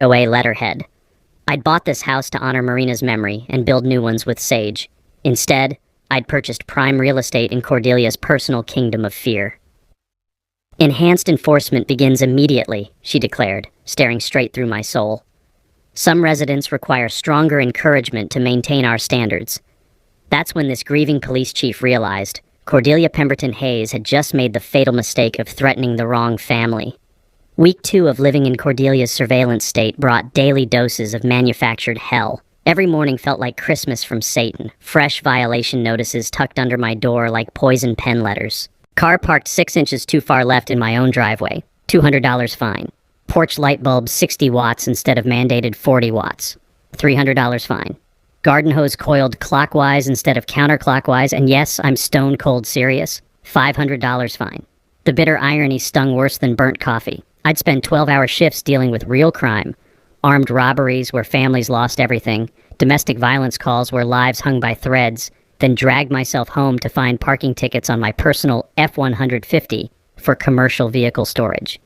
HOA letterhead. I'd bought this house to honor Marina's memory and build new ones with sage. Instead, I'd purchased prime real estate in Cordelia's personal kingdom of fear. Enhanced enforcement begins immediately, she declared, staring straight through my soul. Some residents require stronger encouragement to maintain our standards. That's when this grieving police chief realized Cordelia Pemberton Hayes had just made the fatal mistake of threatening the wrong family. Week 2 of living in Cordelia's surveillance state brought daily doses of manufactured hell. Every morning felt like Christmas from Satan, fresh violation notices tucked under my door like poison pen letters. Car parked 6 inches too far left in my own driveway. $200 fine. Porch light bulb 60 watts instead of mandated 40 watts. $300 fine. Garden hose coiled clockwise instead of counterclockwise, and yes, I'm stone cold serious. $500 fine. The bitter irony stung worse than burnt coffee. I'd spend 12-hour shifts dealing with real crime. Armed robberies where families lost everything. Domestic violence calls where lives hung by threads. Then dragged myself home to find parking tickets on my personal F-150 for commercial vehicle storage.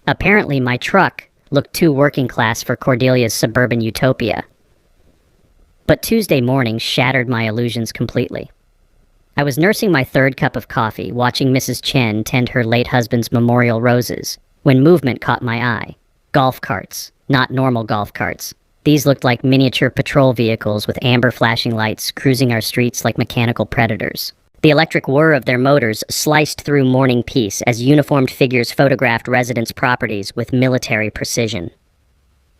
Apparently, my truck looked too working class for Cordelia's suburban utopia. But Tuesday morning shattered my illusions completely. I was nursing my 3rd cup of coffee, watching Mrs. Chen tend her late husband's memorial roses, when movement caught my eye. Golf carts, not normal golf carts. These looked like miniature patrol vehicles with amber flashing lights cruising our streets like mechanical predators. The electric whir of their motors sliced through morning peace as uniformed figures photographed residents' properties with military precision.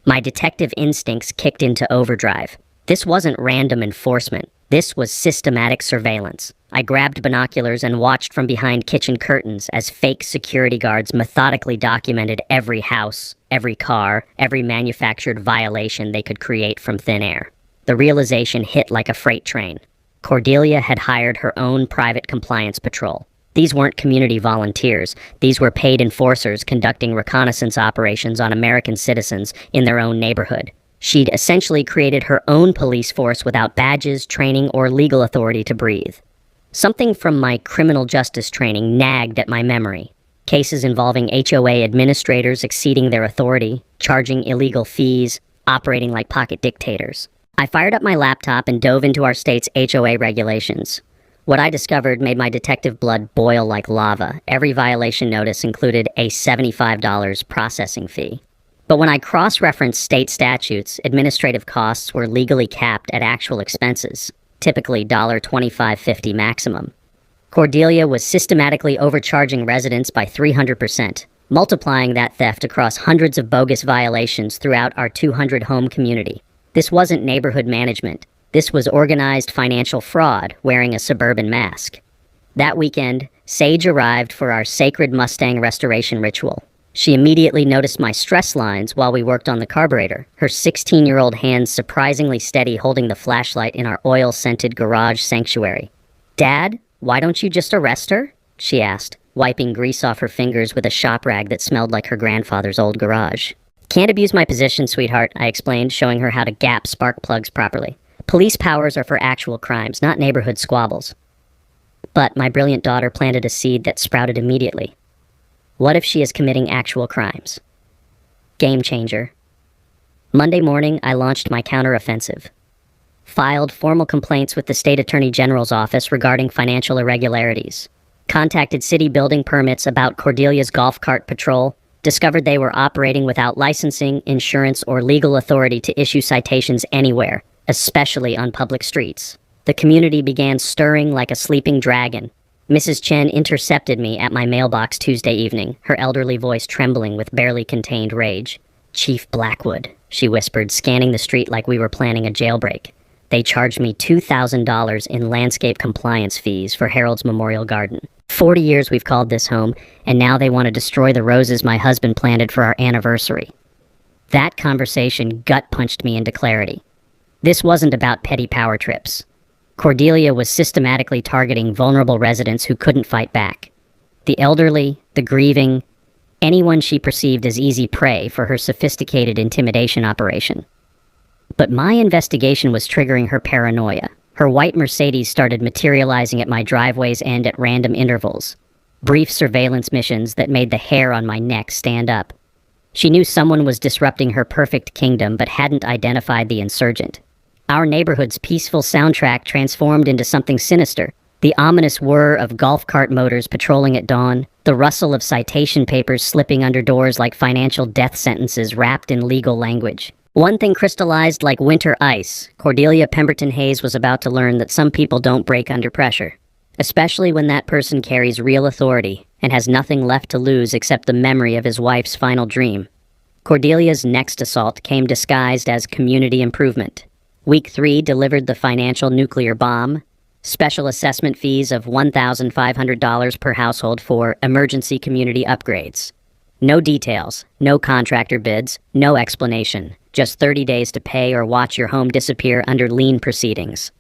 My detective instincts kicked into overdrive. This wasn't random enforcement. This was systematic surveillance. I grabbed binoculars and watched from behind kitchen curtains as fake security guards methodically documented every house, every car, every manufactured violation they could create from thin air. The realization hit like a freight train. Cordelia had hired her own private compliance patrol. These weren't community volunteers. These were paid enforcers conducting reconnaissance operations on American citizens in their own neighborhood. She'd essentially created her own police force without badges, training, or legal authority to breathe. Something from my criminal justice training nagged at my memory. Cases involving HOA administrators exceeding their authority, charging illegal fees, operating like pocket dictators. I fired up my laptop and dove into our state's HOA regulations. What I discovered made my detective blood boil like lava. Every violation notice included a $75 processing fee. But when I cross-referenced state statutes, administrative costs were legally capped at actual expenses, typically $25.50 maximum. Cordelia was systematically overcharging residents by 300%, multiplying that theft across hundreds of bogus violations throughout our 200-home community. This wasn't neighborhood management. This was organized financial fraud wearing a suburban mask. That weekend, Sage arrived for our sacred Mustang restoration ritual. She immediately noticed my stress lines while we worked on the carburetor, her 16-year-old hands surprisingly steady holding the flashlight in our oil-scented garage sanctuary. "Dad, why don't you just arrest her?" she asked, wiping grease off her fingers with a shop rag that smelled like her grandfather's old garage. "Can't abuse my position, sweetheart," I explained, showing her how to gap spark plugs properly. "Police powers are for actual crimes, not neighborhood squabbles." But my brilliant daughter planted a seed that sprouted immediately. What if she is committing actual crimes? Game changer. Monday morning, I launched my counteroffensive. Filed formal complaints with the State Attorney General's office regarding financial irregularities. Contacted city building permits about Cordelia's golf cart patrol. Discovered they were operating without licensing, insurance, or legal authority to issue citations anywhere, especially on public streets. The community began stirring like a sleeping dragon. Mrs. Chen intercepted me at my mailbox Tuesday evening, her elderly voice trembling with barely contained rage. "Chief Blackwood," she whispered, scanning the street like we were planning a jailbreak. "They charged me $2,000 in landscape compliance fees for Harold's Memorial Garden. 40 years we've called this home, and now they want to destroy the roses my husband planted for our anniversary." That conversation gut-punched me into clarity. This wasn't about petty power trips. Cordelia was systematically targeting vulnerable residents who couldn't fight back. The elderly, the grieving, anyone she perceived as easy prey for her sophisticated intimidation operation. But my investigation was triggering her paranoia. Her white Mercedes started materializing at my driveway's end at random intervals. Brief surveillance missions that made the hair on my neck stand up. She knew someone was disrupting her perfect kingdom but hadn't identified the insurgent. Our neighborhood's peaceful soundtrack transformed into something sinister. The ominous whir of golf cart motors patrolling at dawn, the rustle of citation papers slipping under doors like financial death sentences wrapped in legal language. One thing crystallized like winter ice. Cordelia Pemberton Hayes was about to learn that some people don't break under pressure, especially when that person carries real authority and has nothing left to lose except the memory of his wife's final dream. Cordelia's next assault came disguised as community improvement. Week 3 delivered the financial nuclear bomb. Special assessment fees of $1,500 per household for emergency community upgrades. No details, no contractor bids, no explanation. Just 30 days to pay or watch your home disappear under lien proceedings.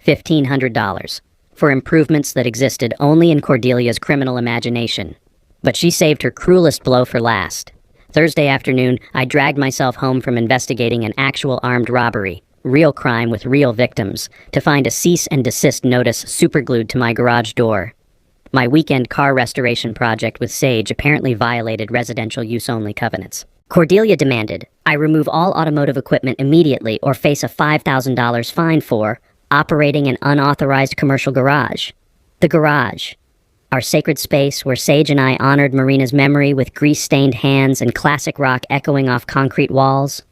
$1,500 for improvements that existed only in Cordelia's criminal imagination. But she saved her cruelest blow for last. Thursday afternoon, I dragged myself home from investigating an actual armed robbery. Real crime with real victims, to find a cease and desist notice superglued to my garage door. My weekend car restoration project with Sage apparently violated residential use-only covenants. Cordelia demanded I remove all automotive equipment immediately or face a $5,000 fine for operating an unauthorized commercial garage. The garage, our sacred space where Sage and I honored Marina's memory with grease-stained hands and classic rock echoing off concrete walls.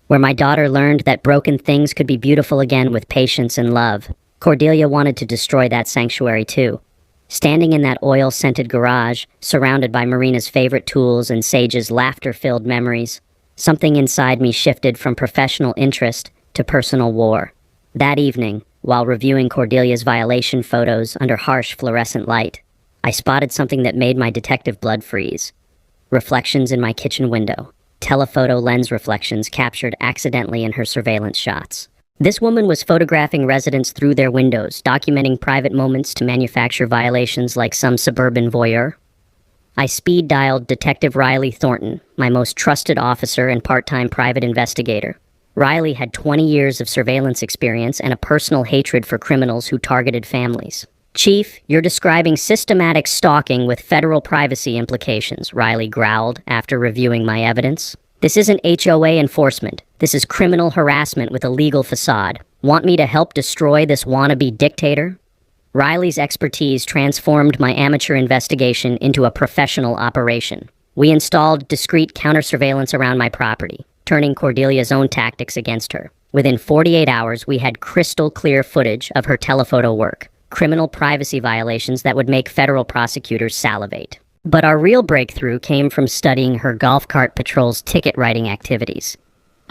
Where my daughter learned that broken things could be beautiful again with patience and love. Cordelia wanted to destroy that sanctuary too. Standing in that oil-scented garage, surrounded by Marina's favorite tools and Sage's laughter-filled memories, something inside me shifted from professional interest to personal war. That evening, while reviewing Cordelia's violation photos under harsh fluorescent light, I spotted something that made my detective blood freeze. Reflections in my kitchen window. Telephoto lens reflections captured accidentally in her surveillance shots. This woman was photographing residents through their windows, documenting private moments to manufacture violations like some suburban voyeur. I speed-dialed Detective Riley Thornton, my most trusted officer and part-time private investigator. Riley had 20 years of surveillance experience and a personal hatred for criminals who targeted families. Chief, you're describing systematic stalking with federal privacy implications, Riley growled after reviewing my evidence. This isn't HOA enforcement. This is criminal harassment with a legal facade. Want me to help destroy this wannabe dictator? Riley's expertise transformed my amateur investigation into a professional operation. We installed discreet counter-surveillance around my property, turning Cordelia's own tactics against her. Within 48 hours, we had crystal-clear footage of her telephoto work. Criminal privacy violations that would make federal prosecutors salivate. But our real breakthrough came from studying her golf cart patrol's ticket writing activities.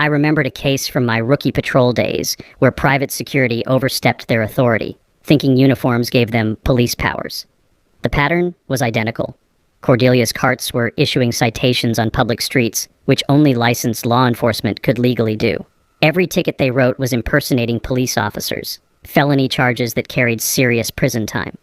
I remembered a case from my rookie patrol days where private security overstepped their authority, thinking uniforms gave them police powers. The pattern was identical. Cordelia's carts were issuing citations on public streets, which only licensed law enforcement could legally do. Every ticket they wrote was impersonating police officers. Felony charges that carried serious prison time.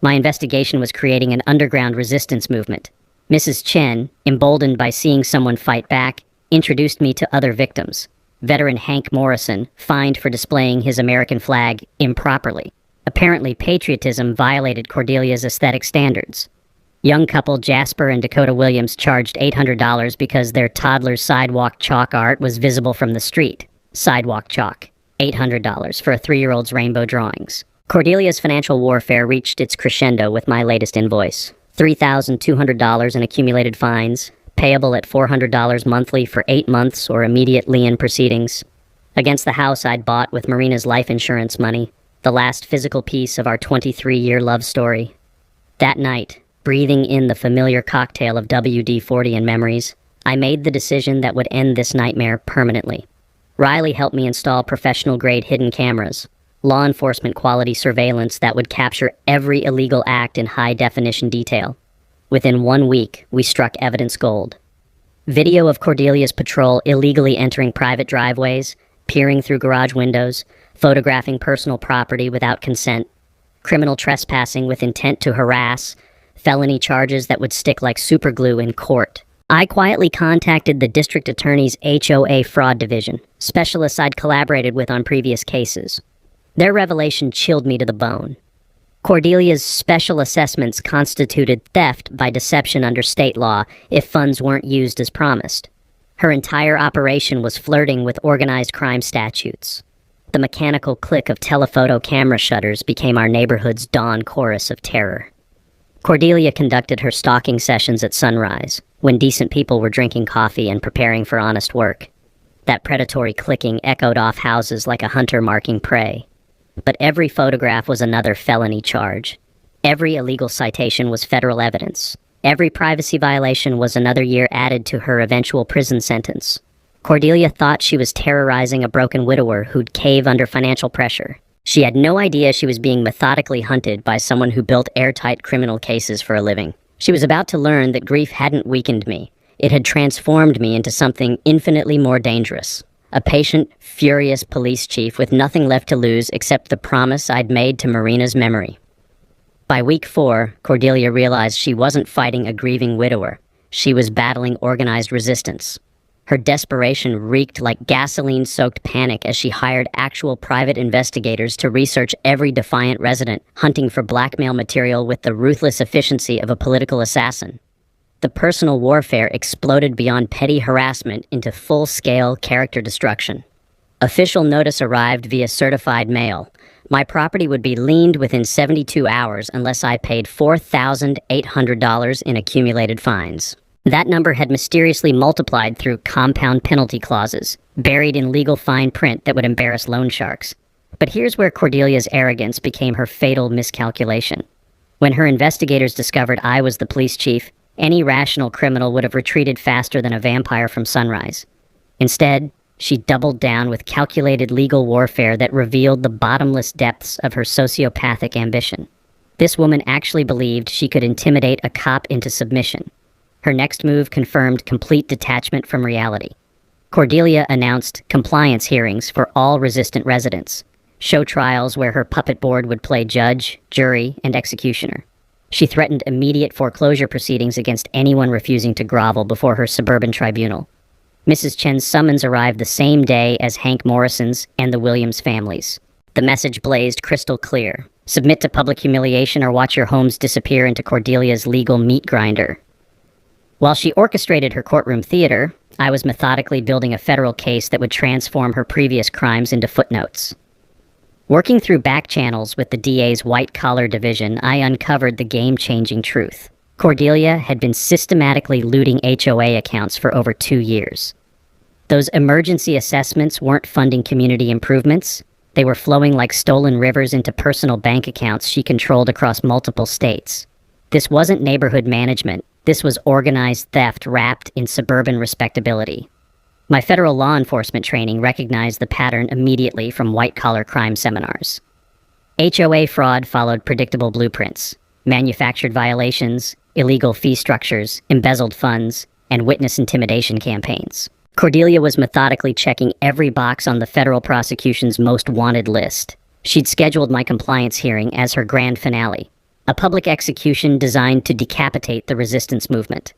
My investigation was creating an underground resistance movement. Mrs. Chen, emboldened by seeing someone fight back, introduced me to other victims. Veteran Hank Morrison, fined for displaying his American flag improperly. Apparently, patriotism violated Cordelia's aesthetic standards. Young couple Jasper and Dakota Williams charged $800 because their toddler's sidewalk chalk art was visible from the street. Sidewalk chalk. $800 for a 3-year-old's rainbow drawings. Cordelia's financial warfare reached its crescendo with my latest invoice. $3,200 in accumulated fines, payable at $400 monthly for 8 months or immediate lien proceedings. Against the house I'd bought with Marina's life insurance money, the last physical piece of our 23-year love story. That night, breathing in the familiar cocktail of WD-40 and memories, I made the decision that would end this nightmare permanently. Riley helped me install professional-grade hidden cameras, law enforcement quality surveillance that would capture every illegal act in high-definition detail. Within 1 week, we struck evidence gold. Video of Cordelia's patrol illegally entering private driveways, peering through garage windows, photographing personal property without consent, criminal trespassing with intent to harass, felony charges that would stick like superglue in court. I quietly contacted the district attorney's HOA fraud division, specialists I'd collaborated with on previous cases. Their revelation chilled me to the bone. Cordelia's special assessments constituted theft by deception under state law if funds weren't used as promised. Her entire operation was flirting with organized crime statutes. The mechanical click of telephoto camera shutters became our neighborhood's dawn chorus of terror. Cordelia conducted her stalking sessions at sunrise, when decent people were drinking coffee and preparing for honest work. That predatory clicking echoed off houses like a hunter marking prey. But every photograph was another felony charge. Every illegal citation was federal evidence. Every privacy violation was another year added to her eventual prison sentence. Cordelia thought she was terrorizing a broken widower who'd cave under financial pressure. She had no idea she was being methodically hunted by someone who built airtight criminal cases for a living. She was about to learn that grief hadn't weakened me. It had transformed me into something infinitely more dangerous. A patient, furious police chief with nothing left to lose except the promise I'd made to Marina's memory. By week 4, Cordelia realized she wasn't fighting a grieving widower. She was battling organized resistance. Her desperation reeked like gasoline-soaked panic as she hired actual private investigators to research every defiant resident, hunting for blackmail material with the ruthless efficiency of a political assassin. The personal warfare exploded beyond petty harassment into full-scale character destruction. Official notice arrived via certified mail. My property would be liened within 72 hours unless I paid $4,800 in accumulated fines. That number had mysteriously multiplied through compound penalty clauses, buried in legal fine print that would embarrass loan sharks. But here's where Cordelia's arrogance became her fatal miscalculation. When her investigators discovered I was the police chief, any rational criminal would have retreated faster than a vampire from sunrise. Instead, she doubled down with calculated legal warfare that revealed the bottomless depths of her sociopathic ambition. This woman actually believed she could intimidate a cop into submission. Her next move confirmed complete detachment from reality. Cordelia announced compliance hearings for all resistant residents, show trials where her puppet board would play judge, jury, and executioner. She threatened immediate foreclosure proceedings against anyone refusing to grovel before her suburban tribunal. Mrs. Chen's summons arrived the same day as Hank Morrison's and the Williams families. The message blazed crystal clear. Submit to public humiliation or watch your homes disappear into Cordelia's legal meat grinder. While she orchestrated her courtroom theater, I was methodically building a federal case that would transform her previous crimes into footnotes. Working through back channels with the DA's white-collar division, I uncovered the game-changing truth. Cordelia had been systematically looting HOA accounts for over 2 years. Those emergency assessments weren't funding community improvements. They were flowing like stolen rivers into personal bank accounts she controlled across multiple states. This wasn't neighborhood management. This was organized theft wrapped in suburban respectability. My federal law enforcement training recognized the pattern immediately from white-collar crime seminars. HOA fraud followed predictable blueprints: manufactured violations, illegal fee structures, embezzled funds, and witness intimidation campaigns. Cordelia was methodically checking every box on the federal prosecution's most wanted list. She'd scheduled my compliance hearing as her grand finale, a public execution designed to decapitate the resistance movement.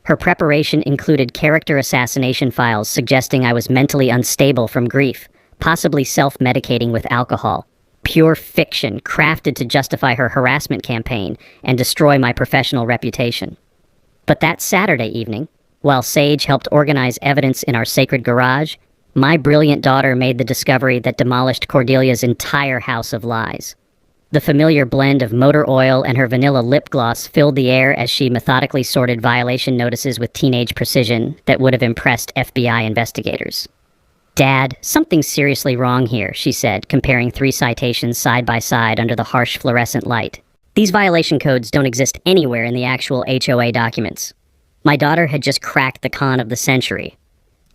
Her preparation included character assassination files suggesting I was mentally unstable from grief, possibly self-medicating with alcohol. Pure fiction crafted to justify her harassment campaign and destroy my professional reputation. But that Saturday evening, while Sage helped organize evidence in our sacred garage, my brilliant daughter made the discovery that demolished Cordelia's entire house of lies. The familiar blend of motor oil and her vanilla lip gloss filled the air as she methodically sorted violation notices with teenage precision that would have impressed FBI investigators. "Dad, something's seriously wrong here," she said, comparing 3 citations side by side under the harsh fluorescent light. "These violation codes don't exist anywhere in the actual HOA documents." My daughter had just cracked the con of the century.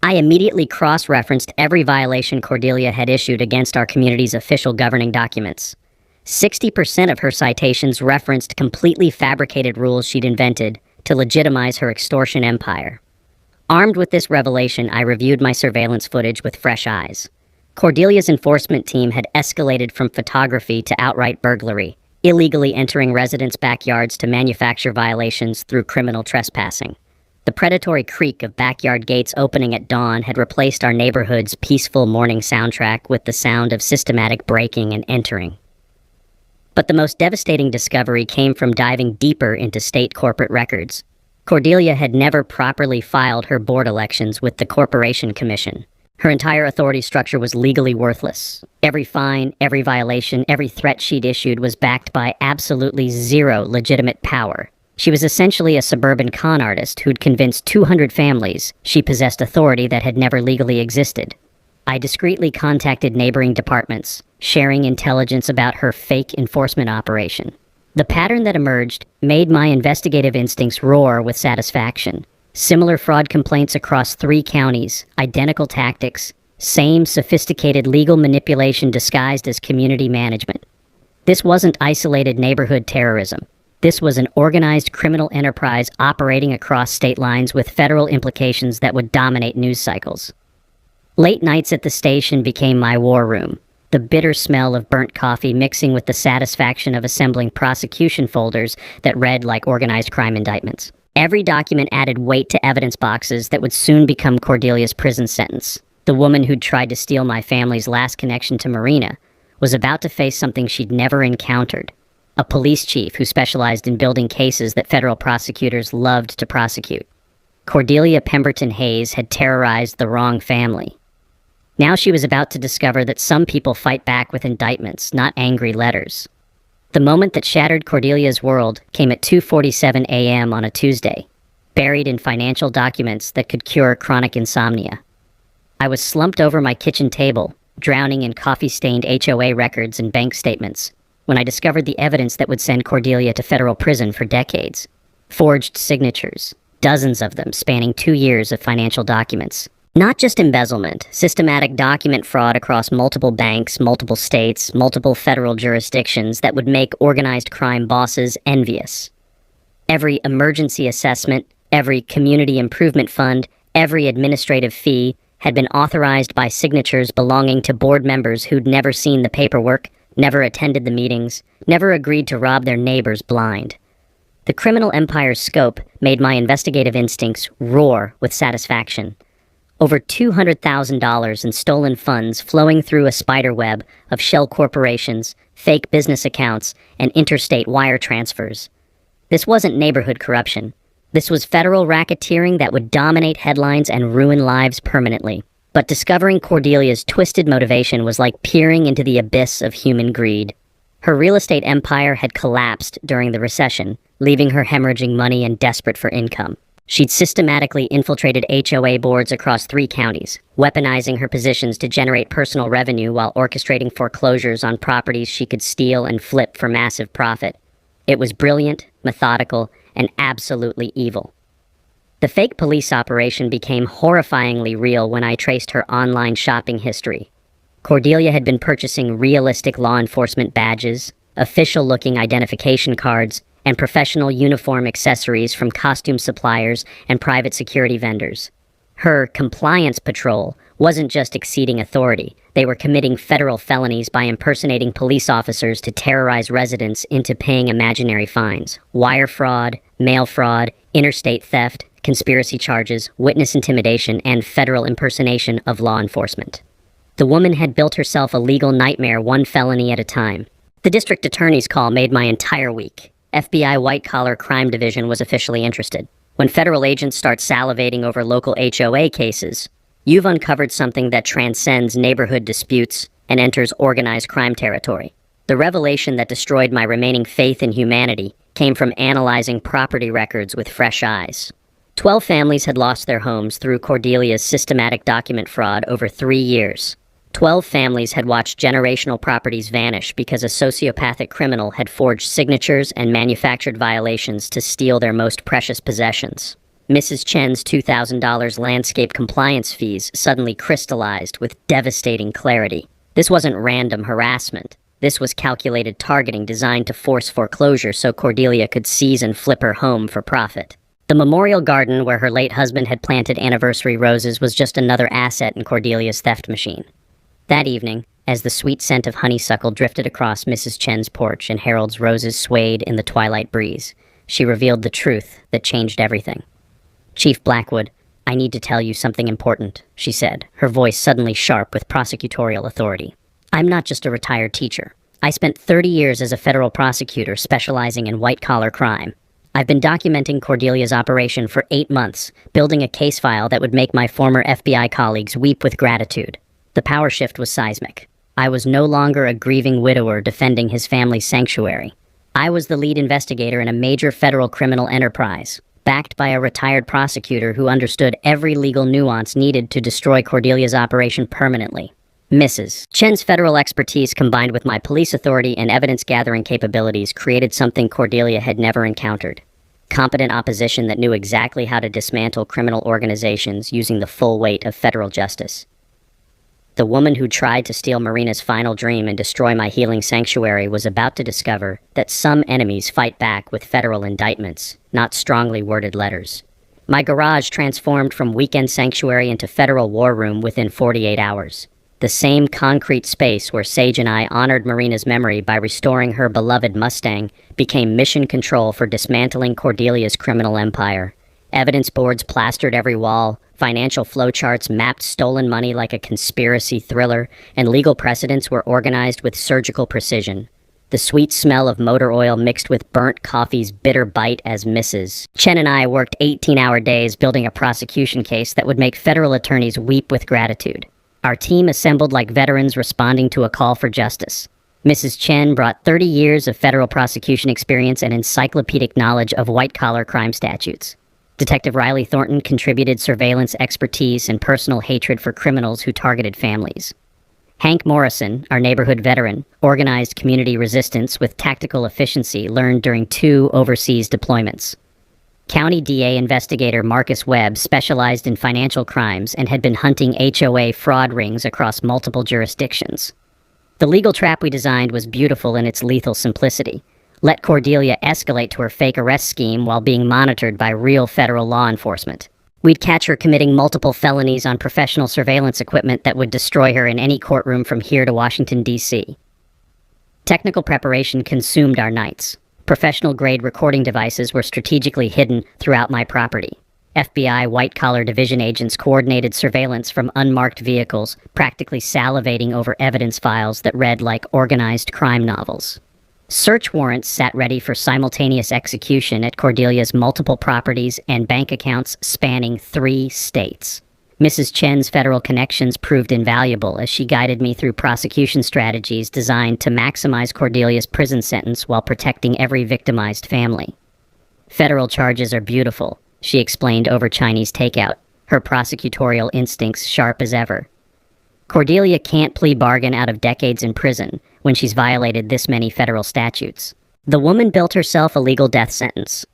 I immediately cross-referenced every violation Cordelia had issued against our community's official governing documents. 60% of her citations referenced completely fabricated rules she'd invented to legitimize her extortion empire. Armed with this revelation, I reviewed my surveillance footage with fresh eyes. Cordelia's enforcement team had escalated from photography to outright burglary, illegally entering residents' backyards to manufacture violations through criminal trespassing. The predatory creak of backyard gates opening at dawn had replaced our neighborhood's peaceful morning soundtrack with the sound of systematic breaking and entering. But the most devastating discovery came from diving deeper into state corporate records. Cordelia had never properly filed her board elections with the Corporation Commission. Her entire authority structure was legally worthless. Every fine, every violation, every threat she'd issued was backed by absolutely zero legitimate power. She was essentially a suburban con artist who'd convinced 200 families she possessed authority that had never legally existed. I discreetly contacted neighboring departments, sharing intelligence about her fake enforcement operation. The pattern that emerged made my investigative instincts roar with satisfaction. Similar fraud complaints across 3 counties, identical tactics, same sophisticated legal manipulation disguised as community management. This wasn't isolated neighborhood terrorism. This was an organized criminal enterprise operating across state lines with federal implications that would dominate news cycles. Late nights at the station became my war room, the bitter smell of burnt coffee mixing with the satisfaction of assembling prosecution folders that read like organized crime indictments. Every document added weight to evidence boxes that would soon become Cordelia's prison sentence. The woman who'd tried to steal my family's last connection to Marina was about to face something she'd never encountered. A police chief who specialized in building cases that federal prosecutors loved to prosecute. Cordelia Pemberton Hayes had terrorized the wrong family. Now she was about to discover that some people fight back with indictments, not angry letters. The moment that shattered Cordelia's world came at 2:47 a.m. on a Tuesday, buried in financial documents that could cure chronic insomnia. I was slumped over my kitchen table, drowning in coffee-stained HOA records and bank statements, when I discovered the evidence that would send Cordelia to federal prison for decades. Forged signatures, dozens of them spanning 2 years of financial documents. Not just embezzlement, systematic document fraud across multiple banks, multiple states, multiple federal jurisdictions that would make organized crime bosses envious. Every emergency assessment, every community improvement fund, every administrative fee had been authorized by signatures belonging to board members who'd never seen the paperwork, never attended the meetings, never agreed to rob their neighbors blind. The criminal empire's scope made my investigative instincts roar with satisfaction. Over $200,000 in stolen funds flowing through a spider web of shell corporations, fake business accounts, and interstate wire transfers. This wasn't neighborhood corruption. This was federal racketeering that would dominate headlines and ruin lives permanently. But discovering Cordelia's twisted motivation was like peering into the abyss of human greed. Her real estate empire had collapsed during the recession, leaving her hemorrhaging money and desperate for income. She'd systematically infiltrated HOA boards across 3 counties, weaponizing her positions to generate personal revenue while orchestrating foreclosures on properties she could steal and flip for massive profit. It was brilliant, methodical, and absolutely evil. The fake police operation became horrifyingly real when I traced her online shopping history. Cordelia had been purchasing realistic law enforcement badges, official-looking identification cards, and professional uniform accessories from costume suppliers and private security vendors. Her compliance patrol wasn't just exceeding authority. They were committing federal felonies by impersonating police officers to terrorize residents into paying imaginary fines. Wire fraud, mail fraud, interstate theft, conspiracy charges, witness intimidation, and federal impersonation of law enforcement. The woman had built herself a legal nightmare, one felony at a time. The district attorney's call made my entire week. FBI White-Collar Crime Division was officially interested. When federal agents start salivating over local HOA cases, you've uncovered something that transcends neighborhood disputes and enters organized crime territory. The revelation that destroyed my remaining faith in humanity came from analyzing property records with fresh eyes. 12 families had lost their homes through Cordelia's systematic document fraud over 3 years. 12 families had watched generational properties vanish because a sociopathic criminal had forged signatures and manufactured violations to steal their most precious possessions. Mrs. Chen's $2,000 landscape compliance fees suddenly crystallized with devastating clarity. This wasn't random harassment. This was calculated targeting designed to force foreclosure so Cordelia could seize and flip her home for profit. The memorial garden where her late husband had planted anniversary roses was just another asset in Cordelia's theft machine. That evening, as the sweet scent of honeysuckle drifted across Mrs. Chen's porch and Harold's roses swayed in the twilight breeze, she revealed the truth that changed everything. "Chief Blackwood, I need to tell you something important," she said, her voice suddenly sharp with prosecutorial authority. "I'm not just a retired teacher. I spent 30 years as a federal prosecutor specializing in white-collar crime. I've been documenting Cordelia's operation for 8 months, building a case file that would make my former FBI colleagues weep with gratitude. The power shift was seismic. I was no longer a grieving widower defending his family's sanctuary. I was the lead investigator in a major federal criminal enterprise, backed by a retired prosecutor who understood every legal nuance needed to destroy Cordelia's operation permanently. Mrs. Chen's federal expertise combined with my police authority and evidence-gathering capabilities created something Cordelia had never encountered. Competent opposition that knew exactly how to dismantle criminal organizations using the full weight of federal justice. The woman who tried to steal Marina's final dream and destroy my healing sanctuary was about to discover that some enemies fight back with federal indictments, not strongly worded letters. My garage transformed from weekend sanctuary into federal war room within 48 hours. The same concrete space where Sage and I honored Marina's memory by restoring her beloved Mustang became mission control for dismantling Cordelia's criminal empire. Evidence boards plastered every wall, financial flowcharts mapped stolen money like a conspiracy thriller, and legal precedents were organized with surgical precision. The sweet smell of motor oil mixed with burnt coffee's bitter bite as Mrs. Chen and I worked 18-hour days building a prosecution case that would make federal attorneys weep with gratitude. Our team assembled like veterans responding to a call for justice. Mrs. Chen brought 30 years of federal prosecution experience and encyclopedic knowledge of white-collar crime statutes. Detective Riley Thornton contributed surveillance expertise and personal hatred for criminals who targeted families. Hank Morrison, our neighborhood veteran, organized community resistance with tactical efficiency learned during 2 overseas deployments. County DA investigator Marcus Webb specialized in financial crimes and had been hunting HOA fraud rings across multiple jurisdictions. The legal trap we designed was beautiful in its lethal simplicity. Let Cordelia escalate to her fake arrest scheme while being monitored by real federal law enforcement. We'd catch her committing multiple felonies on professional surveillance equipment that would destroy her in any courtroom from here to Washington, D.C. Technical preparation consumed our nights. Professional-grade recording devices were strategically hidden throughout my property. FBI white-collar division agents coordinated surveillance from unmarked vehicles, practically salivating over evidence files that read like organized crime novels. Search warrants sat ready for simultaneous execution at Cordelia's multiple properties and bank accounts spanning 3 states. Mrs. Chen's federal connections proved invaluable as she guided me through prosecution strategies designed to maximize Cordelia's prison sentence while protecting every victimized family. Federal charges are beautiful, she explained over Chinese takeout, her prosecutorial instincts sharp as ever. Cordelia can't plea bargain out of decades in prison when she's violated this many federal statutes. The woman built herself a legal death sentence.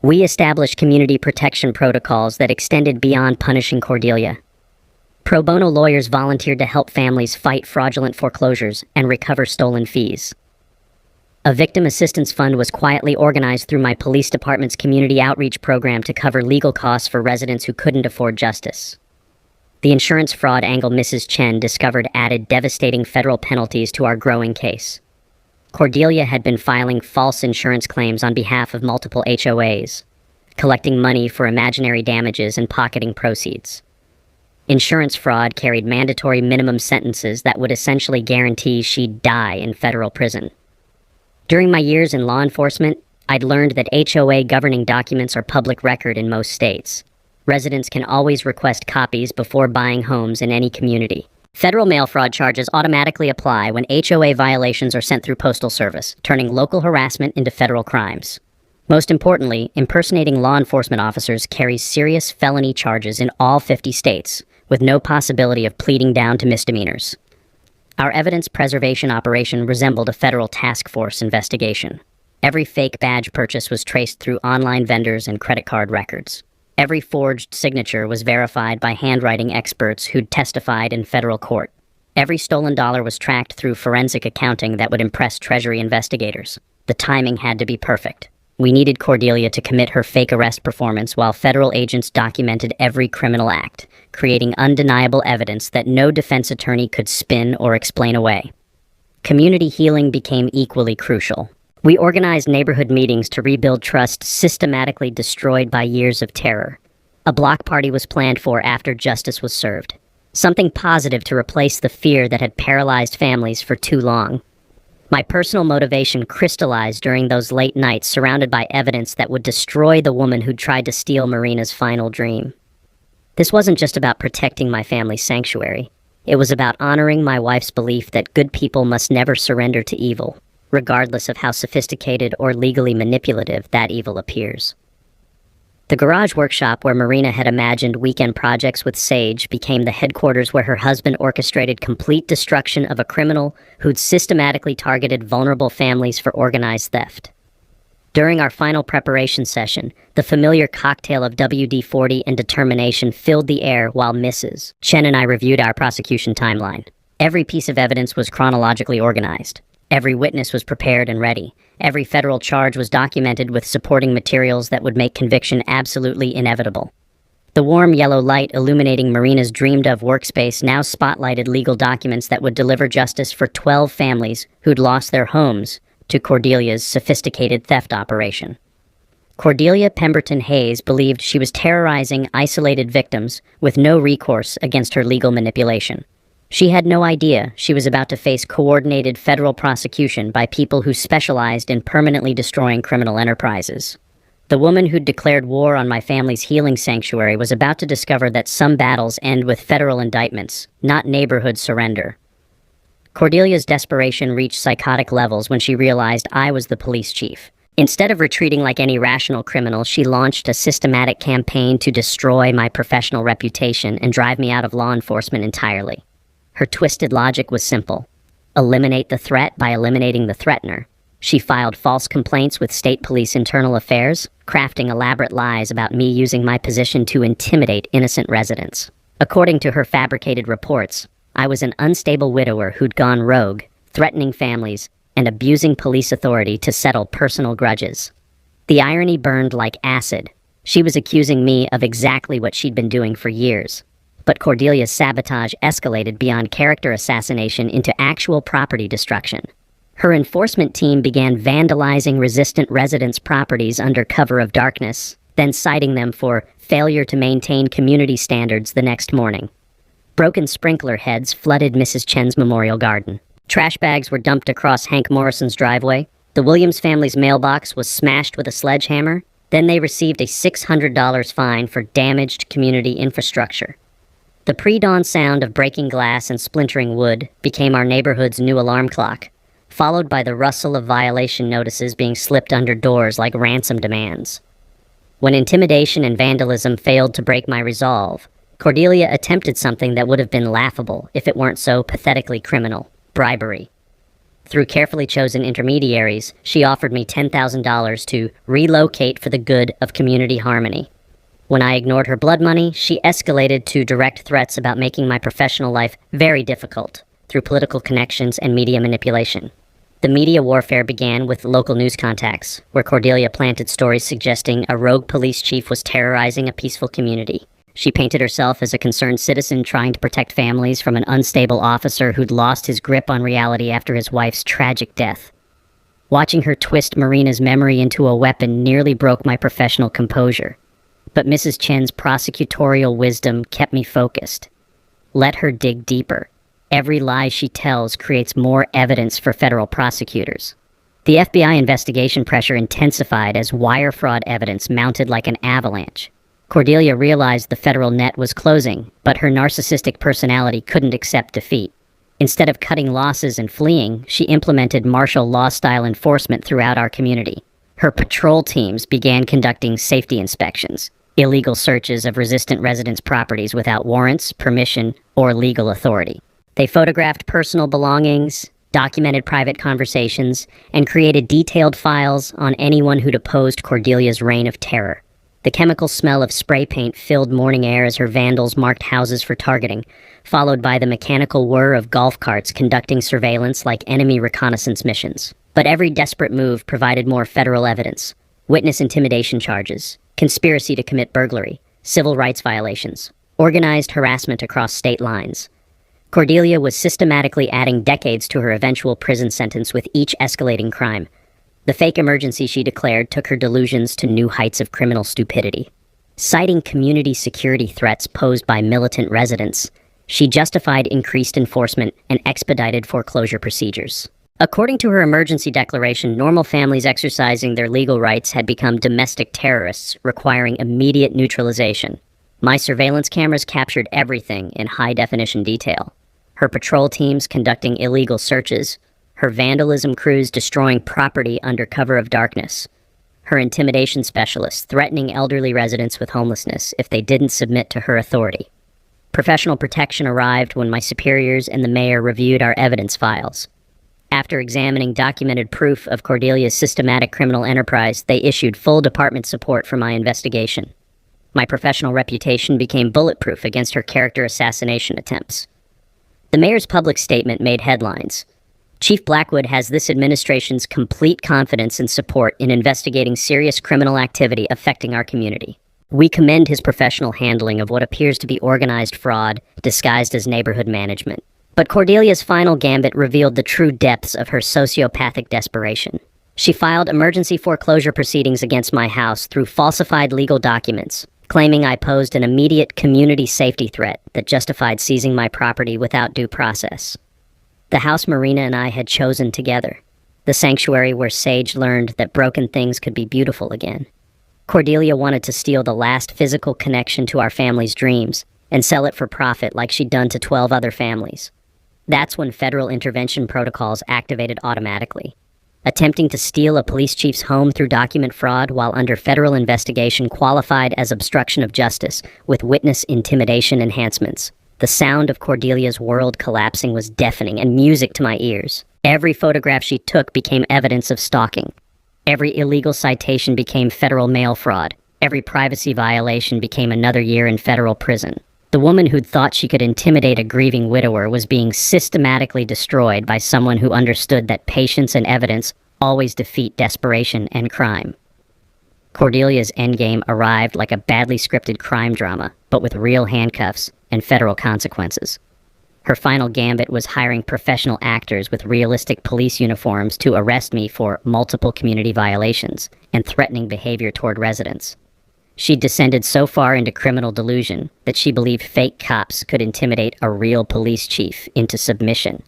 We established community protection protocols that extended beyond punishing Cordelia. Pro bono lawyers volunteered to help families fight fraudulent foreclosures and recover stolen fees. A victim assistance fund was quietly organized through my police department's community outreach program to cover legal costs for residents who couldn't afford justice. The insurance fraud angle Mrs. Chen discovered added devastating federal penalties to our growing case. Cordelia had been filing false insurance claims on behalf of multiple HOAs, collecting money for imaginary damages and pocketing proceeds. Insurance fraud carried mandatory minimum sentences that would essentially guarantee she'd die in federal prison. During my years in law enforcement, I'd learned that HOA governing documents are public record in most states. Residents can always request copies before buying homes in any community. Federal mail fraud charges automatically apply when HOA violations are sent through postal service, turning local harassment into federal crimes. Most importantly, impersonating law enforcement officers carries serious felony charges in all 50 states, with no possibility of pleading down to misdemeanors. Our evidence preservation operation resembled a federal task force investigation. Every fake badge purchase was traced through online vendors and credit card records. Every forged signature was verified by handwriting experts who'd testified in federal court. Every stolen dollar was tracked through forensic accounting that would impress Treasury investigators. The timing had to be perfect. We needed Cordelia to commit her fake arrest performance while federal agents documented every criminal act, creating undeniable evidence that no defense attorney could spin or explain away. Community healing became equally crucial. We organized neighborhood meetings to rebuild trust systematically destroyed by years of terror. A block party was planned for after justice was served. Something positive to replace the fear that had paralyzed families for too long. My personal motivation crystallized during those late nights surrounded by evidence that would destroy the woman who'd tried to steal Marina's final dream. This wasn't just about protecting my family's sanctuary. It was about honoring my wife's belief that good people must never surrender to evil, regardless of how sophisticated or legally manipulative that evil appears. The garage workshop where Marina had imagined weekend projects with Sage became the headquarters where her husband orchestrated complete destruction of a criminal who'd systematically targeted vulnerable families for organized theft. During our final preparation session, the familiar cocktail of WD-40 and determination filled the air while Mrs. Chen and I reviewed our prosecution timeline. Every piece of evidence was chronologically organized. Every witness was prepared and ready. Every federal charge was documented with supporting materials that would make conviction absolutely inevitable. The warm yellow light illuminating Marina's dreamed-of workspace now spotlighted legal documents that would deliver justice for 12 families who'd lost their homes to Cordelia's sophisticated theft operation. Cordelia Pemberton Hayes believed she was terrorizing isolated victims with no recourse against her legal manipulation. She had no idea she was about to face coordinated federal prosecution by people who specialized in permanently destroying criminal enterprises. The woman who'd declared war on my family's healing sanctuary was about to discover that some battles end with federal indictments, not neighborhood surrender. Cordelia's desperation reached psychotic levels when she realized I was the police chief. Instead of retreating like any rational criminal, she launched a systematic campaign to destroy my professional reputation and drive me out of law enforcement entirely. Her twisted logic was simple. Eliminate the threat by eliminating the threatener. She filed false complaints with state police internal affairs, crafting elaborate lies about me using my position to intimidate innocent residents. According to her fabricated reports, I was an unstable widower who'd gone rogue, threatening families, and abusing police authority to settle personal grudges. The irony burned like acid. She was accusing me of exactly what she'd been doing for years. But Cordelia's sabotage escalated beyond character assassination into actual property destruction. Her enforcement team began vandalizing resistant residents' properties under cover of darkness, then citing them for failure to maintain community standards the next morning. Broken sprinkler heads flooded Mrs. Chen's memorial garden. Trash bags were dumped across Hank Morrison's driveway. The Williams family's mailbox was smashed with a sledgehammer. Then they received a $600 fine for damaged community infrastructure. The pre-dawn sound of breaking glass and splintering wood became our neighborhood's new alarm clock, followed by the rustle of violation notices being slipped under doors like ransom demands. When intimidation and vandalism failed to break my resolve, Cordelia attempted something that would have been laughable if it weren't so pathetically criminal: bribery. Through carefully chosen intermediaries, she offered me $10,000 to relocate for the good of community harmony. When I ignored her blood money, she escalated to direct threats about making my professional life very difficult through political connections and media manipulation. The media warfare began with local news contacts, where Cordelia planted stories suggesting a rogue police chief was terrorizing a peaceful community. She painted herself as a concerned citizen trying to protect families from an unstable officer who'd lost his grip on reality after his wife's tragic death. Watching her twist Marina's memory into a weapon nearly broke my professional composure. But Mrs. Chen's prosecutorial wisdom kept me focused. Let her dig deeper. Every lie she tells creates more evidence for federal prosecutors. The FBI investigation pressure intensified as wire fraud evidence mounted like an avalanche. Cordelia realized the federal net was closing, but her narcissistic personality couldn't accept defeat. Instead of cutting losses and fleeing, she implemented martial law-style enforcement throughout our community. Her patrol teams began conducting safety inspections, illegal searches of resistant residents' properties without warrants, permission, or legal authority. They photographed personal belongings, documented private conversations, and created detailed files on anyone who'd opposed Cordelia's reign of terror. The chemical smell of spray paint filled morning air as her vandals marked houses for targeting, followed by the mechanical whir of golf carts conducting surveillance like enemy reconnaissance missions. But every desperate move provided more federal evidence: witness intimidation charges, conspiracy to commit burglary, civil rights violations, organized harassment across state lines. Cordelia was systematically adding decades to her eventual prison sentence with each escalating crime. The fake emergency she declared took her delusions to new heights of criminal stupidity. Citing community security threats posed by militant residents, she justified increased enforcement and expedited foreclosure procedures. According to her emergency declaration, normal families exercising their legal rights had become domestic terrorists, requiring immediate neutralization. My surveillance cameras captured everything in high-definition detail. Her patrol teams conducting illegal searches, her vandalism crews destroying property under cover of darkness, her intimidation specialists threatening elderly residents with homelessness if they didn't submit to her authority. Professional protection arrived when my superiors and the mayor reviewed our evidence files. After examining documented proof of Cordelia's systematic criminal enterprise, they issued full department support for my investigation. My professional reputation became bulletproof against her character assassination attempts. The mayor's public statement made headlines. Chief Blackwood has this administration's complete confidence and support in investigating serious criminal activity affecting our community. We commend his professional handling of what appears to be organized fraud disguised as neighborhood management. But Cordelia's final gambit revealed the true depths of her sociopathic desperation. She filed emergency foreclosure proceedings against my house through falsified legal documents, claiming I posed an immediate community safety threat that justified seizing my property without due process. The house Marina and I had chosen together, the sanctuary where Sage learned that broken things could be beautiful again. Cordelia wanted to steal the last physical connection to our family's dreams and sell it for profit like she'd done to 12 other families. That's when federal intervention protocols activated automatically. Attempting to steal a police chief's home through document fraud while under federal investigation qualified as obstruction of justice with witness intimidation enhancements. The sound of Cordelia's world collapsing was deafening and music to my ears. Every photograph she took became evidence of stalking. Every illegal citation became federal mail fraud. Every privacy violation became another year in federal prison. The woman who'd thought she could intimidate a grieving widower was being systematically destroyed by someone who understood that patience and evidence always defeat desperation and crime. Cordelia's endgame arrived like a badly scripted crime drama, but with real handcuffs and federal consequences. Her final gambit was hiring professional actors with realistic police uniforms to arrest me for multiple community violations and threatening behavior toward residents. She descended so far into criminal delusion that she believed fake cops could intimidate a real police chief into submission.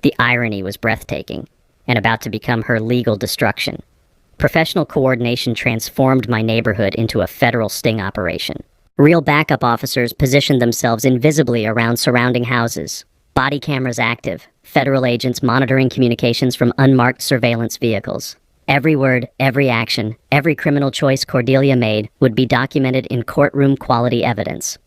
The irony was breathtaking, and about to become her legal destruction. Professional coordination transformed my neighborhood into a federal sting operation. Real backup officers positioned themselves invisibly around surrounding houses. Body cameras active, federal agents monitoring communications from unmarked surveillance vehicles. Every word, every action, every criminal choice Cordelia made would be documented in courtroom-quality evidence.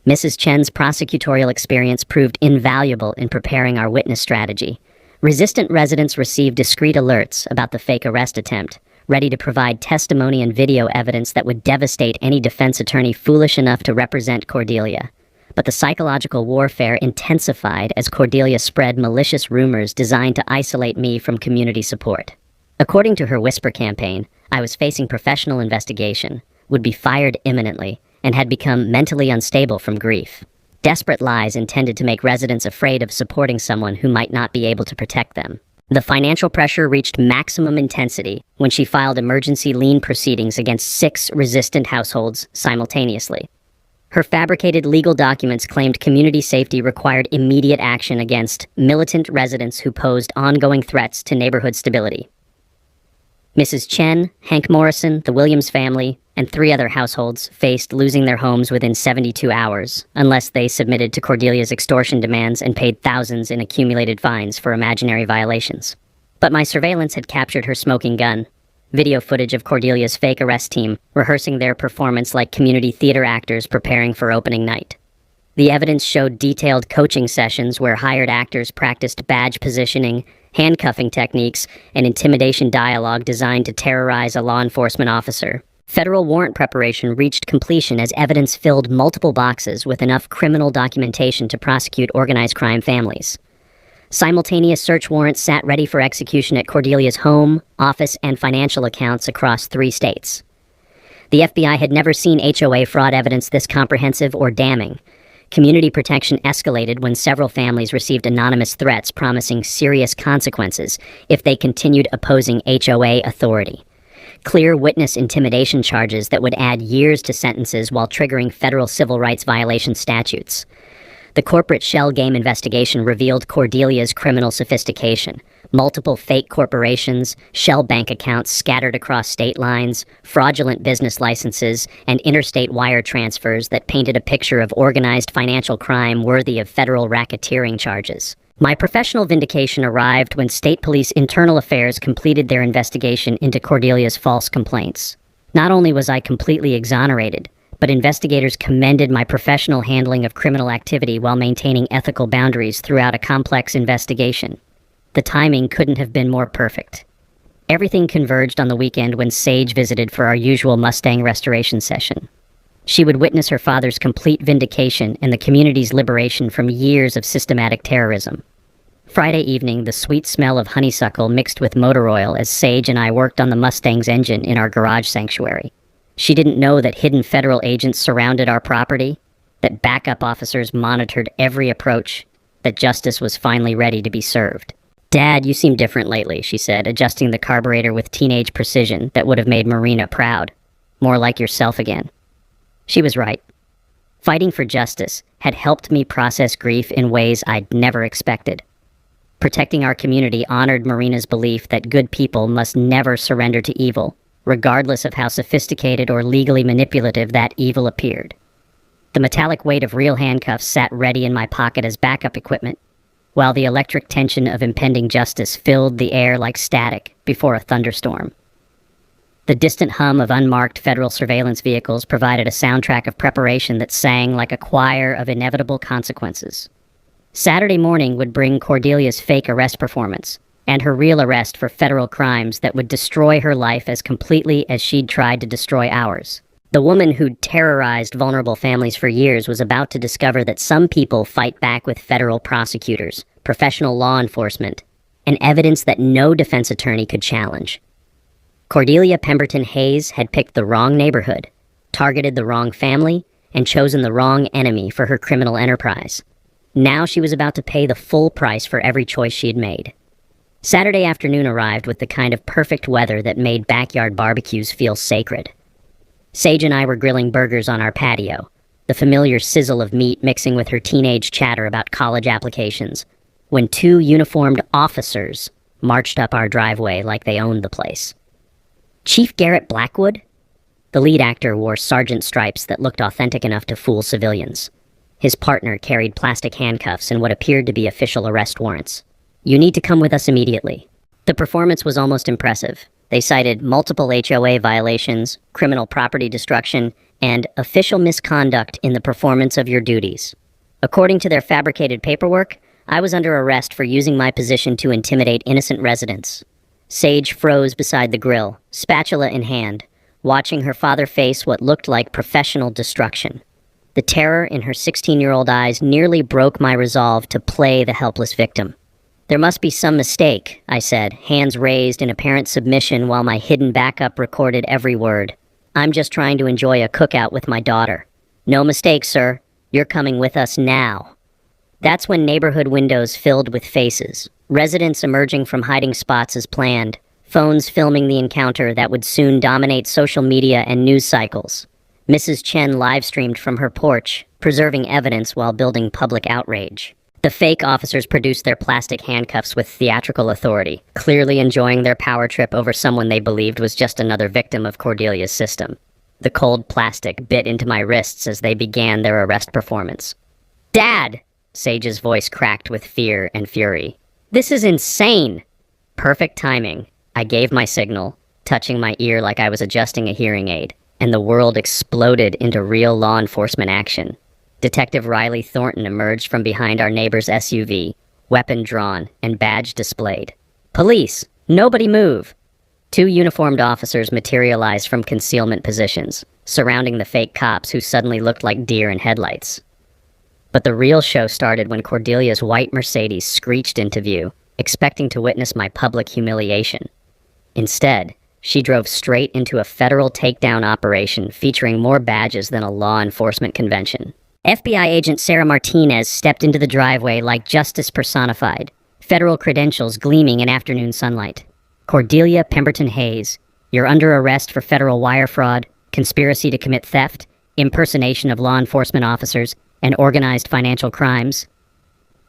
Mrs. Chen's prosecutorial experience proved invaluable in preparing our witness strategy. Resistant residents received discreet alerts about the fake arrest attempt, ready to provide testimony and video evidence that would devastate any defense attorney foolish enough to represent Cordelia. But the psychological warfare intensified as Cordelia spread malicious rumors designed to isolate me from community support. According to her whisper campaign, I was facing professional investigation, would be fired imminently, and had become mentally unstable from grief. Desperate lies intended to make residents afraid of supporting someone who might not be able to protect them. The financial pressure reached maximum intensity when she filed emergency lien proceedings against 6 resistant households simultaneously. Her fabricated legal documents claimed community safety required immediate action against militant residents who posed ongoing threats to neighborhood stability. Mrs. Chen, Hank Morrison, the Williams family, and 3 other households faced losing their homes within 72 hours, unless they submitted to Cordelia's extortion demands and paid thousands in accumulated fines for imaginary violations. But my surveillance had captured her smoking gun. Video footage of Cordelia's fake arrest team rehearsing their performance like community theater actors preparing for opening night. The evidence showed detailed coaching sessions where hired actors practiced badge positioning, handcuffing techniques, and intimidation dialogue designed to terrorize a law enforcement officer. Federal warrant preparation reached completion as evidence filled multiple boxes with enough criminal documentation to prosecute organized crime families. Simultaneous search warrants sat ready for execution at Cordelia's home, office, and financial accounts across 3 states. The FBI had never seen HOA fraud evidence this comprehensive or damning. Community protection escalated when several families received anonymous threats promising serious consequences if they continued opposing HOA authority. Clear witness intimidation charges that would add years to sentences while triggering federal civil rights violation statutes. The corporate shell game investigation revealed Cordelia's criminal sophistication, Multiple fake corporations, shell bank accounts scattered across state lines, fraudulent business licenses, and interstate wire transfers that painted a picture of organized financial crime worthy of federal racketeering charges. My professional vindication arrived when State Police Internal Affairs completed their investigation into Cordelia's false complaints. Not only was I completely exonerated, but investigators commended my professional handling of criminal activity while maintaining ethical boundaries throughout a complex investigation. The timing couldn't have been more perfect. Everything converged on the weekend when Sage visited for our usual Mustang restoration session. She would witness her father's complete vindication and the community's liberation from years of systematic terrorism. Friday evening, the sweet smell of honeysuckle mixed with motor oil as Sage and I worked on the Mustang's engine in our garage sanctuary. She didn't know that hidden federal agents surrounded our property, that backup officers monitored every approach, that justice was finally ready to be served. "Dad, you seem different lately," she said, adjusting the carburetor with teenage precision that would have made Marina proud. "More like yourself again." She was right. Fighting for justice had helped me process grief in ways I'd never expected. Protecting our community honored Marina's belief that good people must never surrender to evil, regardless of how sophisticated or legally manipulative that evil appeared. The metallic weight of real handcuffs sat ready in my pocket as backup equipment, while the electric tension of impending justice filled the air like static before a thunderstorm. The distant hum of unmarked federal surveillance vehicles provided a soundtrack of preparation that sang like a choir of inevitable consequences. Saturday morning would bring Cordelia's fake arrest performance, and her real arrest for federal crimes that would destroy her life as completely as she'd tried to destroy ours. The woman who'd terrorized vulnerable families for years was about to discover that some people fight back with federal prosecutors, professional law enforcement, and evidence that no defense attorney could challenge. Cordelia Pemberton Hayes had picked the wrong neighborhood, targeted the wrong family, and chosen the wrong enemy for her criminal enterprise. Now she was about to pay the full price for every choice she had made. Saturday afternoon arrived with the kind of perfect weather that made backyard barbecues feel sacred. Sage and I were grilling burgers on our patio, the familiar sizzle of meat mixing with her teenage chatter about college applications, when two uniformed officers marched up our driveway like they owned the place. Chief Garrett Blackwood? The lead actor wore sergeant stripes that looked authentic enough to fool civilians. His partner carried plastic handcuffs and what appeared to be official arrest warrants. "You need to come with us immediately." The performance was almost impressive. They cited multiple HOA violations, criminal property destruction, and official misconduct in the performance of your duties. According to their fabricated paperwork, I was under arrest for using my position to intimidate innocent residents. Sage froze beside the grill, spatula in hand, watching her father face what looked like professional destruction. The terror in her 16-year-old eyes nearly broke my resolve to play the helpless victim. "There must be some mistake," I said, hands raised in apparent submission while my hidden backup recorded every word. "I'm just trying to enjoy a cookout with my daughter." "No mistake, sir. You're coming with us now." That's when neighborhood windows filled with faces, residents emerging from hiding spots as planned, phones filming the encounter that would soon dominate social media and news cycles. Mrs. Chen live-streamed from her porch, preserving evidence while building public outrage. The fake officers produced their plastic handcuffs with theatrical authority, clearly enjoying their power trip over someone they believed was just another victim of Cordelia's system. The cold plastic bit into my wrists as they began their arrest performance. "Dad!" Sage's voice cracked with fear and fury. "This is insane!" Perfect timing. I gave my signal, touching my ear like I was adjusting a hearing aid, and the world exploded into real law enforcement action. Detective Riley Thornton emerged from behind our neighbor's SUV, weapon drawn and badge displayed. "Police! Nobody move!" Two uniformed officers materialized from concealment positions, surrounding the fake cops who suddenly looked like deer in headlights. But the real show started when Cordelia's white Mercedes screeched into view, expecting to witness my public humiliation. Instead, she drove straight into a federal takedown operation featuring more badges than a law enforcement convention. FBI agent Sarah Martinez stepped into the driveway like justice personified, federal credentials gleaming in afternoon sunlight. "Cordelia Pemberton Hayes, you're under arrest for federal wire fraud, conspiracy to commit theft, impersonation of law enforcement officers, and organized financial crimes."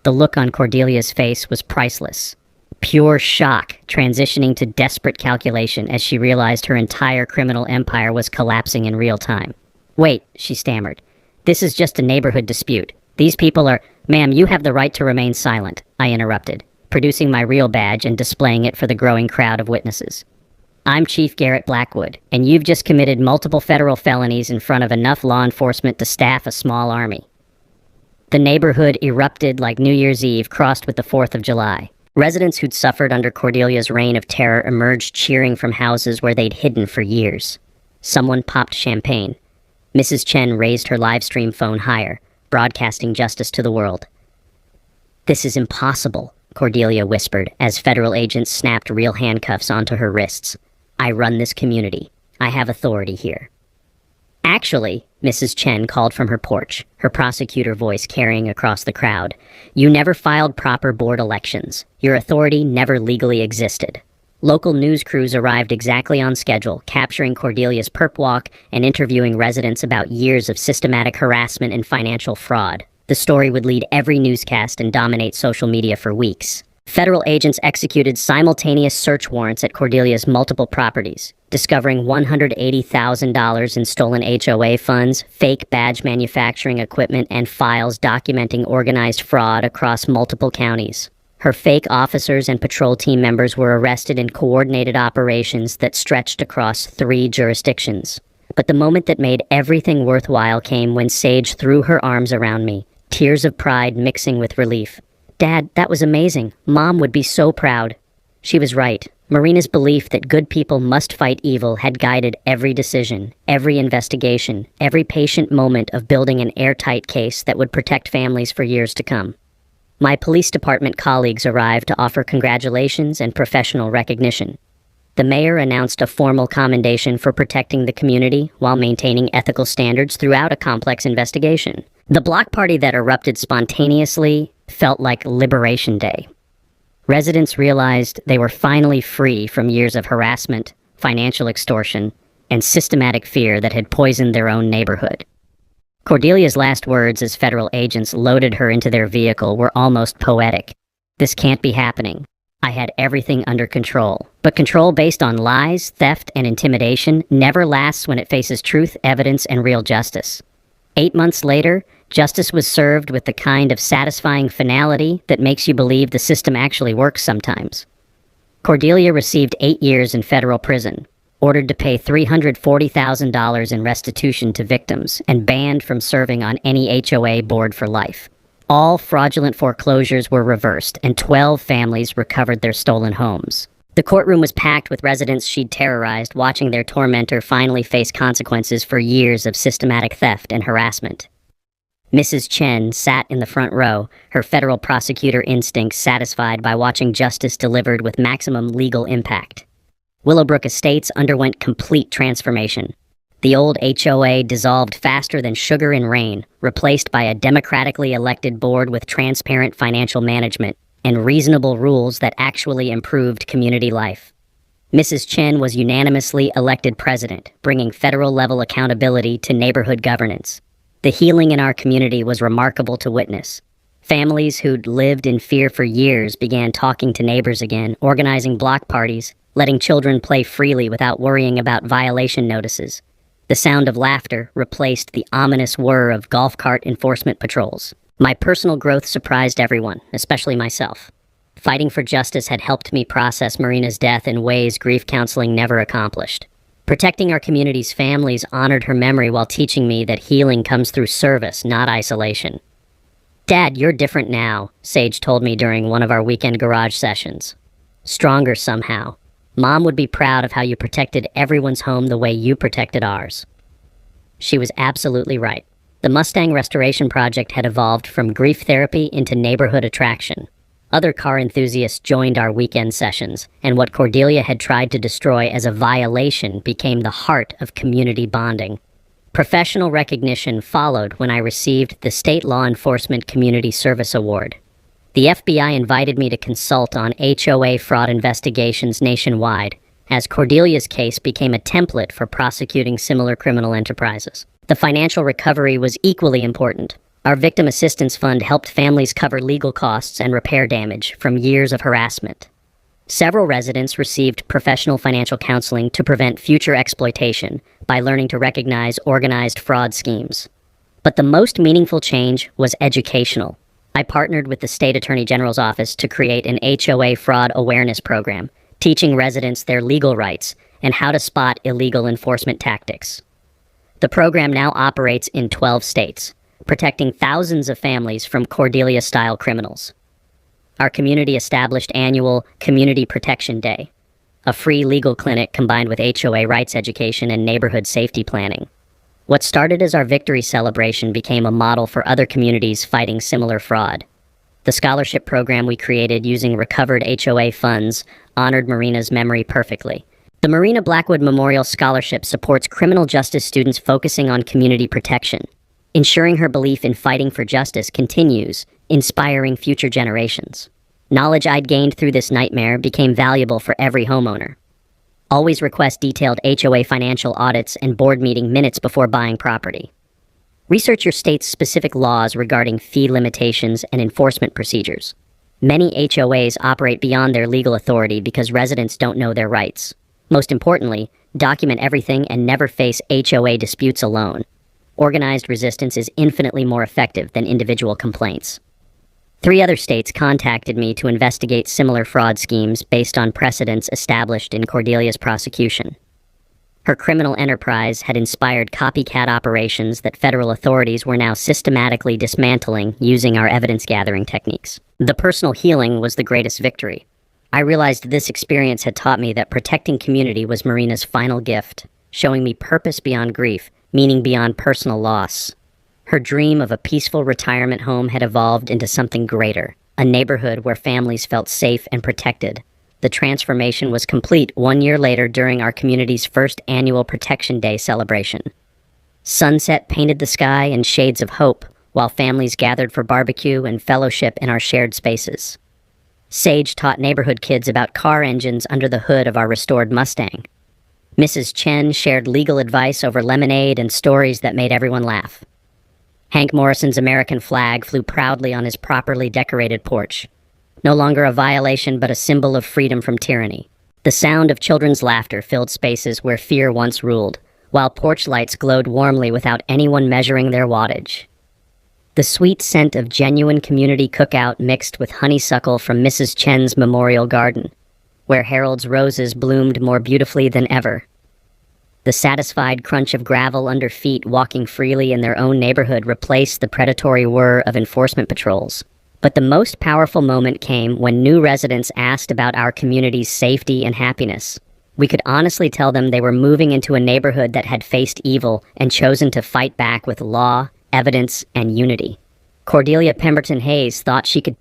The look on Cordelia's face was priceless. Pure shock, transitioning to desperate calculation as she realized her entire criminal empire was collapsing in real time. "Wait," she stammered. "This is just a neighborhood dispute. These people are—" "Ma'am, you have the right to remain silent," I interrupted, producing my real badge and displaying it for the growing crowd of witnesses. "I'm Chief Garrett Blackwood, and you've just committed multiple federal felonies in front of enough law enforcement to staff a small army." The neighborhood erupted like New Year's Eve crossed with the 4th of July. Residents who'd suffered under Cordelia's reign of terror emerged cheering from houses where they'd hidden for years. Someone popped champagne. Mrs. Chen raised her live stream phone higher, broadcasting justice to the world. "This is impossible," Cordelia whispered as federal agents snapped real handcuffs onto her wrists. "I run this community. I have authority here." "Actually," Mrs. Chen called from her porch, her prosecutor voice carrying across the crowd, "you never filed proper board elections. Your authority never legally existed." Local news crews arrived exactly on schedule, capturing Cordelia's perp walk and interviewing residents about years of systematic harassment and financial fraud. The story would lead every newscast and dominate social media for weeks. Federal agents executed simultaneous search warrants at Cordelia's multiple properties, discovering $180,000 in stolen HOA funds, fake badge manufacturing equipment, and files documenting organized fraud across multiple counties. Her fake officers and patrol team members were arrested in coordinated operations that stretched across 3 jurisdictions. But the moment that made everything worthwhile came when Sage threw her arms around me, tears of pride mixing with relief. "Dad, that was amazing. Mom would be so proud." She was right. Marina's belief that good people must fight evil had guided every decision, every investigation, every patient moment of building an airtight case that would protect families for years to come. My police department colleagues arrived to offer congratulations and professional recognition. The mayor announced a formal commendation for protecting the community while maintaining ethical standards throughout a complex investigation. The block party that erupted spontaneously felt like Liberation Day. Residents realized they were finally free from years of harassment, financial extortion, and systematic fear that had poisoned their own neighborhood. Cordelia's last words as federal agents loaded her into their vehicle were almost poetic. "This can't be happening. I had everything under control." But control based on lies, theft, and intimidation never lasts when it faces truth, evidence, and real justice. 8 months later, justice was served with the kind of satisfying finality that makes you believe the system actually works sometimes. Cordelia received 8 years in federal prison, ordered to pay $340,000 in restitution to victims, and banned from serving on any HOA board for life. All fraudulent foreclosures were reversed, and 12 families recovered their stolen homes. The courtroom was packed with residents she'd terrorized, watching their tormentor finally face consequences for years of systematic theft and harassment. Mrs. Chen sat in the front row, her federal prosecutor instincts satisfied by watching justice delivered with maximum legal impact. Willowbrook Estates underwent complete transformation. The old HOA dissolved faster than sugar in rain, replaced by a democratically elected board with transparent financial management and reasonable rules that actually improved community life. Mrs. Chen was unanimously elected president, bringing federal-level accountability to neighborhood governance. The healing in our community was remarkable to witness. Families who'd lived in fear for years began talking to neighbors again, organizing block parties, letting children play freely without worrying about violation notices. The sound of laughter replaced the ominous whir of golf cart enforcement patrols. My personal growth surprised everyone, especially myself. Fighting for justice had helped me process Marina's death in ways grief counseling never accomplished. Protecting our community's families honored her memory while teaching me that healing comes through service, not isolation. "Dad, you're different now," Sage told me during one of our weekend garage sessions. "Stronger somehow. Mom would be proud of how you protected everyone's home the way you protected ours." She was absolutely right. The Mustang Restoration Project had evolved from grief therapy into neighborhood attraction. Other car enthusiasts joined our weekend sessions, and what Cordelia had tried to destroy as a violation became the heart of community bonding. Professional recognition followed when I received the State Law Enforcement Community Service Award. The FBI invited me to consult on HOA fraud investigations nationwide, as Cordelia's case became a template for prosecuting similar criminal enterprises. The financial recovery was equally important. Our Victim Assistance Fund helped families cover legal costs and repair damage from years of harassment. Several residents received professional financial counseling to prevent future exploitation by learning to recognize organized fraud schemes. But the most meaningful change was educational. I partnered with the State Attorney General's office to create an HOA fraud awareness program, teaching residents their legal rights and how to spot illegal enforcement tactics. The program now operates in 12 states, protecting thousands of families from Cordelia-style criminals. Our community established annual Community Protection Day, a free legal clinic combined with HOA rights education and neighborhood safety planning. What started as our victory celebration became a model for other communities fighting similar fraud. The scholarship program we created using recovered HOA funds honored Marina's memory perfectly. The Marina Blackwood Memorial Scholarship supports criminal justice students focusing on community protection, ensuring her belief in fighting for justice continues, inspiring future generations. Knowledge I'd gained through this nightmare became valuable for every homeowner. Always request detailed HOA financial audits and board meeting minutes before buying property. Research your state's specific laws regarding fee limitations and enforcement procedures. Many HOAs operate beyond their legal authority because residents don't know their rights. Most importantly, document everything and never face HOA disputes alone. Organized resistance is infinitely more effective than individual complaints. 3 other states contacted me to investigate similar fraud schemes based on precedents established in Cordelia's prosecution. Her criminal enterprise had inspired copycat operations that federal authorities were now systematically dismantling using our evidence-gathering techniques. The personal healing was the greatest victory. I realized this experience had taught me that protecting community was Marina's final gift, showing me purpose beyond grief, meaning beyond personal loss. Her dream of a peaceful retirement home had evolved into something greater, a neighborhood where families felt safe and protected. The transformation was complete 1 year later during our community's first annual Protection Day celebration. Sunset painted the sky in shades of hope, while families gathered for barbecue and fellowship in our shared spaces. Sage taught neighborhood kids about car engines under the hood of our restored Mustang. Mrs. Chen shared legal advice over lemonade and stories that made everyone laugh. Hank Morrison's American flag flew proudly on his properly decorated porch, no longer a violation but a symbol of freedom from tyranny. The sound of children's laughter filled spaces where fear once ruled, while porch lights glowed warmly without anyone measuring their wattage. The sweet scent of genuine community cookout mixed with honeysuckle from Mrs. Chen's memorial garden, where Harold's roses bloomed more beautifully than ever. The satisfied crunch of gravel under feet walking freely in their own neighborhood replaced the predatory whir of enforcement patrols. But the most powerful moment came when new residents asked about our community's safety and happiness. We could honestly tell them they were moving into a neighborhood that had faced evil and chosen to fight back with law, evidence, and unity. Cordelia Pemberton Hayes thought she could